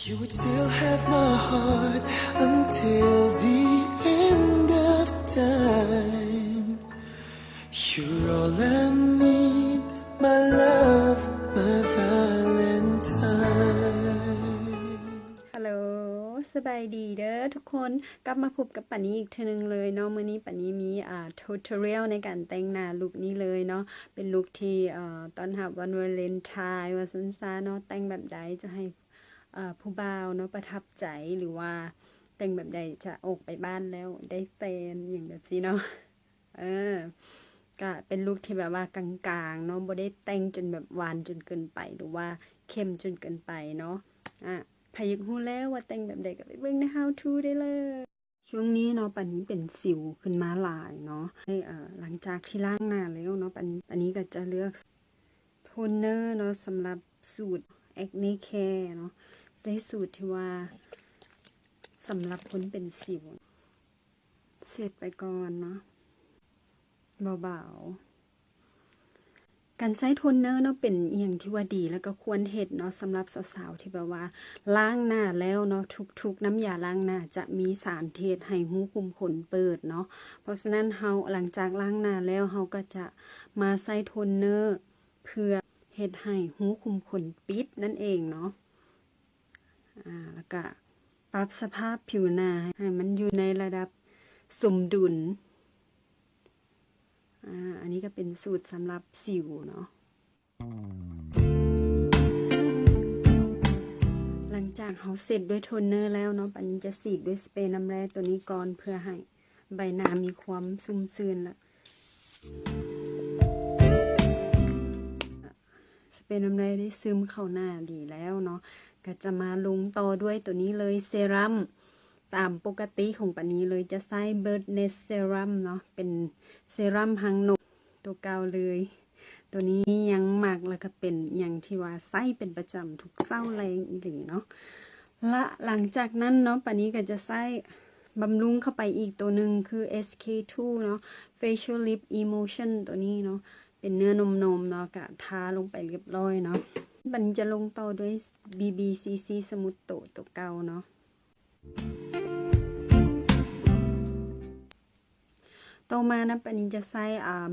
You would still have my heart until the end of time. You're all I need, my love, my Valentine. ฮัลโหลสบายดีเด้อทุกคนกลับมาพบกับปันนี้อีกทีนึงเลยเนาะมื้อนี้ปันนี้มีtutorial ในการแต่งหน้าลุคนี้เลยเนาะเป็นลุคที่ตอนรับวันวาเลนไทน์วันซั่นๆเนาะแต่งแบบใดจะให้ผู้บ่าวเนาะประทับใจหรือว่าแต่งแบบใดจะออกไปบ้านแล้วได้แฟนอย่างแบบนี้เนาะก็เป็นลุคที่แบบว่ากลางๆเนาะบ่ได้แต่งจนแบบหวานจนเกินไปหรือว่าเข้มจนเกินไปเนาะพายุฮู้แล้วว่าแต่งแบบใดก็ไปเบิ่งใน how to ได้เลยช่วงนี้เนาะปันนี้เป็นสิวขึ้นมาหลายเนาะหลังจากที่ล้างหน้าแล้วเนาะปันนี้ก็จะเลือกโทนเนอร์เนาะสำหรับสูตร acne care เนาะใช้สูตรที่ว่าสำหรับคนเป็นสิวเสร็จไปก่อนเนาะเบาๆการใช้โทนเนอร์เนาะเป็นอย่างที่ว่าดีแล้วก็ควรเฮ็ดเนาะสำหรับสาวๆที่แบบว่าล้างหน้าแล้วเนาะทุกๆน้ำยาล้างหน้าจะมีสารที่เฮ็ดให้หูคุมขนเปิดเนาะเพราะฉะนั้นเฮาหลังจากล้างหน้าแล้วเฮาก็จะมาใช้โทนเนอร์เพื่อเฮ็ดให้หูคุมขนปิดนั่นเองเนาะแล้วก็ปรับสภาพผิวหน้าให้มันอยู่ในระดับสมดุลอันนี้ก็เป็นสูตรสำหรับสิวเนาะหลังจากเขาเสร็จด้วยโทนเนอร์แล้วเนาะปันจะสีดด้วยสเปรย์น้ำแร่ตัวนี้ก่อนเพื่อให้ใบหน้ามีความชุ่มชื้นละสเปรย์น้ำแร่ได้ซึมเข้าหน้าดีแล้วเนาะก็จะมาลงต่อด้วยตัวนี้เลยเซรั่มตามปกติของปันนี้เลยจะใช้ Bird Nest Serum เนาะเป็นเซรั่มหางนกตัวเก่าเลยตัวนี้ยังหมักแล้วก็เป็นอย่างที่ว่าใช้เป็นประจำทุกเช้าแรงอีหลีเนาะและหลังจากนั้นเนาะปันนี้ก็จะใช้บำรุงเข้าไปอีกตัวหนึ่งคือ SK2 เนาะ Facial Lip Emulsion ตัวนี้เนาะเป็นเนื้อนมเนาะก็ทาลงไปเรียบร้อยเนาะปันจะลงต่อด้วย BBCC สมุตโตตัวเก่าเนาะต่อมานะปันนี้จะใช้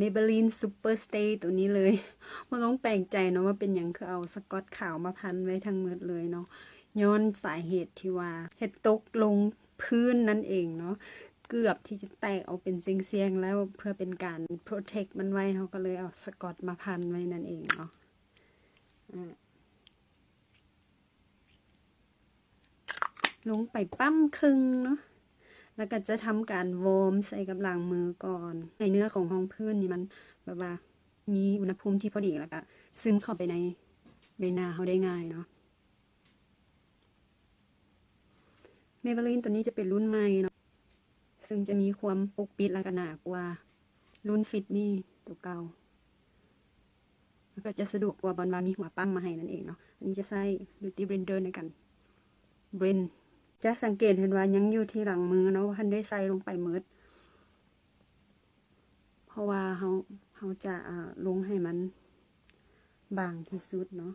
Maybelline Super Stay ตัวนี้เลยไม่ต้องแปลกใจเนาะว่าเป็นอย่างคือเอาสกอตขาวมาพันไว้ทั้งหมดเลยเนาะย้อนสาเหตุที่ว่าเฮ็ดตกลงพื้นนั่นเองเนาะเกือบที่จะแตกเอาเป็นเสียงๆแล้วเพื่อเป็นการ protect มันไว้เขาก็เลยเอาสกอตมาพันไว้นั่นเองเนาะลงไปปั้มครึ่งเนาะแล้วก็จะทำการวอร์มใส่กับล้างมือก่อนในเนื้อของห้องพื้นนี่มันแบบว่ามีอุณหภูมิที่พอดีแล้วก็ซึมเข้าไปในใบหน้าเขาได้ง่ายเนาะเมเบลินตัวนี้จะเป็นรุ่นใหม่เนาะซึ่งจะมีความปกปิดและก็หนากว่ารุ่นฟิตมี่ตัวเก่าแล้วก็จะสะดวกกว่าบอลมีหัวปั้มมาให้นั่นเองเนาะอันนี้จะใช้ Beauty Blender ในการเบรนจะสังเกตเห็นว่ายังอยู่ที่หลังมือเนาะท่านได้ใส่ลงไปมืดเพราะว่าเขาจะลงให้มันบางที่สุดเนาะ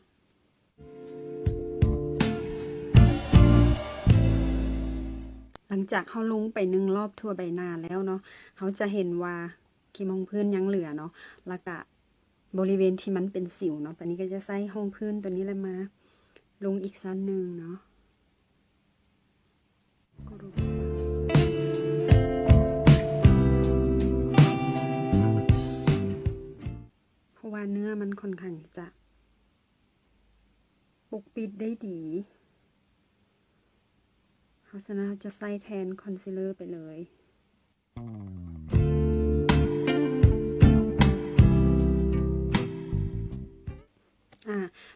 หลังจากเขาลงไป1 รอบทั่วใบหน้าแล้วเนาะเขาจะเห็นว่าครีมรองพื้นยังเหลือเนาะแล้วก็บริเวณที่มันเป็นสิวเนาะตอนนี้ก็จะใส่รองพื้นตัวนี้เลยมาลงอีกชั้นหนึ่งเนาะเพราะว่าเนื้อมันค่อนข้างจะปกปิดได้ดีเพราะฉะนั้นจะใส่แทนคอนซีลเลอร์ไปเลย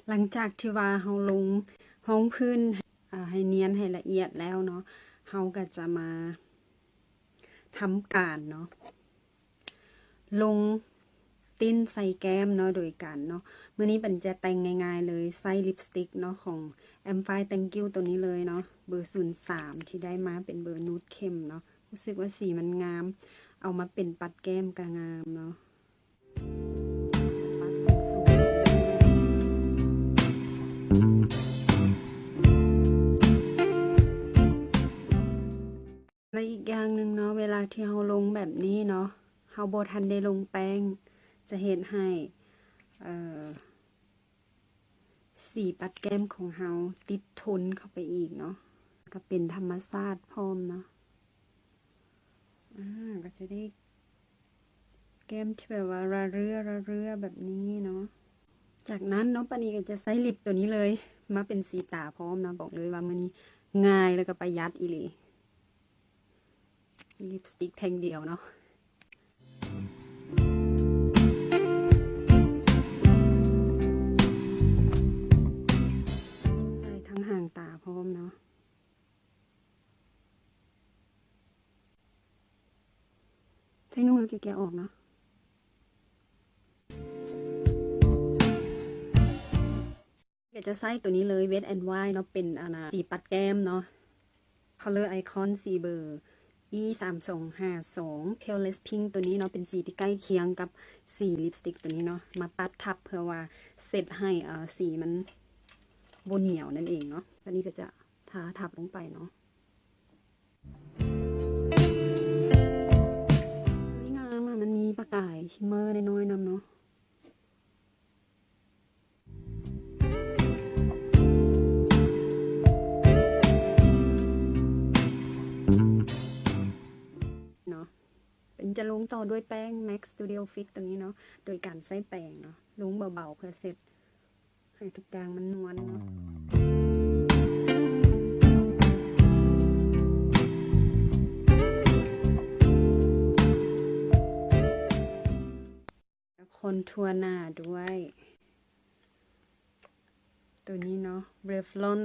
หลังจากที่ว่าเราลงห้องพื้นให้เนียนให้ละเอียดแล้วเนาะเราก็จะมาทำการเนาะลงติ้นใส่แก้มเนาะโดยการเนาะมื้อนี้ปันจะแต่งง่ายๆเลยใส่ลิปสติกเนาะของ Amplify Thank You ตัวนี้เลยเนาะเบอร์03ที่ได้มาเป็นเบอร์นูดเข้มเนาะรู้สึกว่าสีมันงามเอามาเป็นปัดแก้มก็งามเนาะ และอีกอย่างหนึ่งเนาะเวลาที่เราลงแบบนี้เนาะเราบ่ทันได้ลงแป้งจะเฮ็ดให้สีปัดแก้มของเราติดทนเข้าไปอีกเนาะก็เป็นธรรมชาติพร้อมเนาะก็จะได้แก้มที่แบบว่าระเรื่อแบบนี้เนาะจากนั้นเนาะปานีก็จะใช้ลิปตัวนี้เลยมาเป็นสีตาพร้อมนะบอกเลยว่ามันนี้ง่ายแล้วก็ประหยัดอีหลีลิปสติกแท่งเดียวเนาะใส่ทั้งห่างตาพร้อมเนาะใช้มือแกะออกเนาะก็จะใส่ตัวนี้เลย Wet n Wild เนาะเป็นสีปัดแก้มเนาะ Color Icon สีเบอร์ E3252 Paleless Pink ตัวนี้เนาะเป็นสีที่ใกล้เคียงกับสีลิปสติกตัวนี้เนาะมาปัดทับเพื่อว่าเซตให้สีมันบนเหนียวนั่นเองเนาะตอนนี้ก็จะทาทับลงไปเนาะนี่งามมันมีประกายชิมเมอร์น้อยๆนำเนาะเป็นจะลงต่อด้วยแป้ง MAC Studio Fix ตรงนี้เนาะโดยการใช้แป้งเนาะลงเบาๆเพื่อเซตให้ทุกอย่างมันนวลเนาะคอนทัวร์หน้าด้วยตัวนี้เนาะ Revlon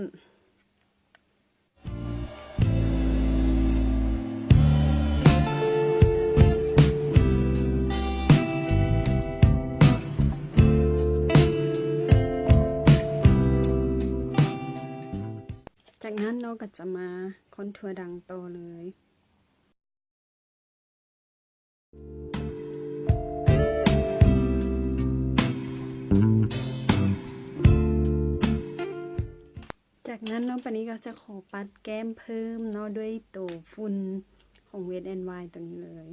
จากนั้นเราก็จะมาคอนทัวร์ดังโตเลยจากนั้นเนาะปานนี้ก็จะขอปัดแก้มเพิ่มเนาะด้วยตัวฝุ่นของ Wet n Wild ตัวนี้เลย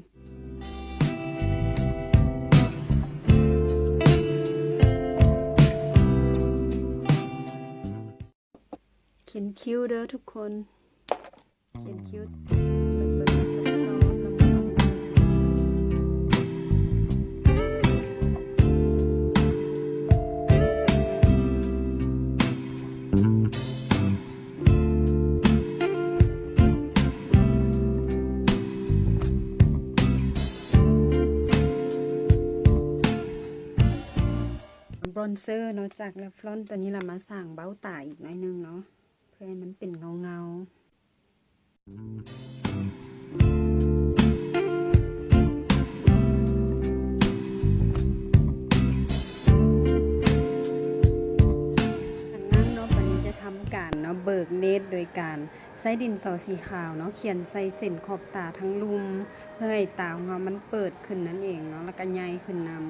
เขียนคิ้วเด้อทุกคนเขียนคิ้วบรอนเซอร์เนาะจากแลฟลอนตัวนี้เรามาสั่งเบ้าตาอีกหน่อยนึงเนาะเพื่อให้มันเป็นเงาทำการเนาะเบิกเนตโดยการใช้ดินสอสีขาวเนาะเขียนใส่เส้นขอบตาทั้งลุ่มเพื่อให้ตาของเรามันเปิดขึ้นนั่นเองเนาะแล้วก็ใหญ่ขึ้นนำ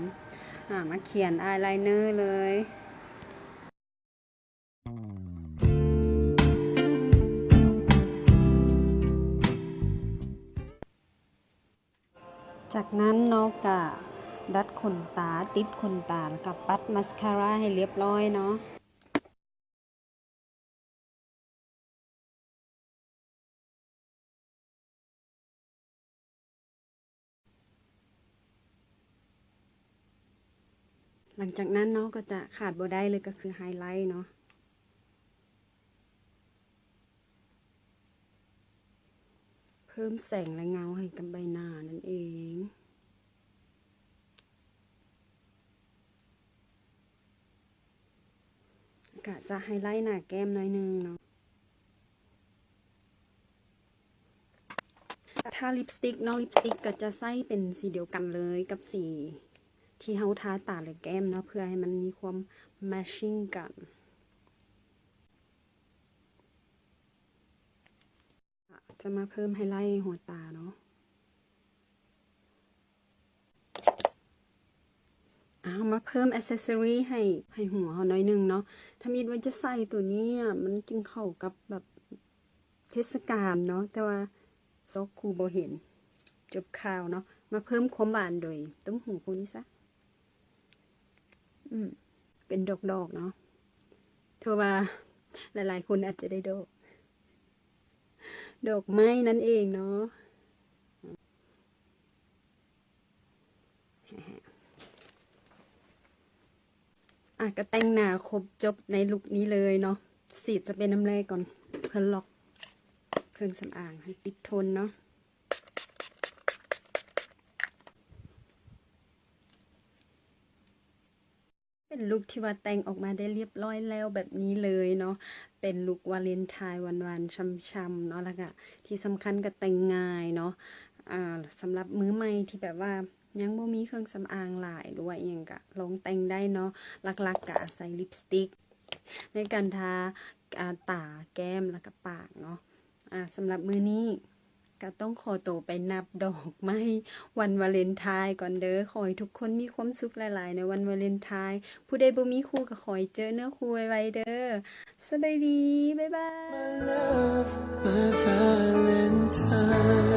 มาเขียนอายไลเนอร์เลยจากนั้นเนาะก็ดัดขนตาติดขนตาแล้วก็ปัดมัสคาร่าให้เรียบร้อยเนาะหลังจากนั้นเนาะก็จะขาดบ่ได้เลยก็คือไฮไลท์เนาะเพิ่มแสงและเงาให้กับใบหน้านั่นเองก็จะไฮไลท์หน้าแก้มหน่อยนึงเนาะถ้าลิปสติกเนาะลิปสติกก็จะใส่เป็นสีเดียวกันเลยกับสีที่เฮาทาตาและแก้มเนาะเพื่อให้มันมีความแมชชิ่งกันจะมาเพิ่มไฮไลท์หัวตาเนาะมาเพิ่มอ c เซสซอรีให้หัวเขาหน่อยนึงเนาะถ้ามีว่าจะใส่ตัวนี้มันจึงเข้ากับแบบเทศกาลเนาะแต่ว่า ซอกครูบ่เห็นจบข่าวเนาะมาเพิ่มความหวานโดยต้มหูพวกนี้ซะเป็นดอกๆเนาะถือว่าหลายๆคนอาจจะได้ดอกไม้นั่นเองเนาะก็แต่งหน้าครบจบในลุคนี้เลยเนาะสีจะเป็นน้ำแรกก่อนเพื่อล็อกเครื่องสำอางให้ติดทนเนาะเป็นลุคที่ว่าแต่งออกมาได้เรียบร้อยแล้วแบบนี้เลยเนาะเป็นลุควาเลนไทน์วันๆช่ำๆเนาะแล้วก็ที่สำคัญก็แต่งง่ายเนาะสำหรับมื้อใหม่ที่แบบว่ายังบ่มีเครื่องสำอางหลายหรือว่าอหยังก็ลองแต่งได้เนาะหลักๆก็ใส่ลิปสติกในการทาตาแก้มแล้วก็ปากเนาะสำหรับมื้อนี้ก็ต้องขอตัวไปนับดอกไม้วันวาเลนไทน์ก่อนเด้อขอให้ทุกคนมีความสุขหลายๆในวันวาเลนไทน์ผู้ใดบ่มีคู่ก็ขอให้เจอเนื้อคู่ไวๆเด้อสบายดีบ๊ายบาย My love, my Valentine.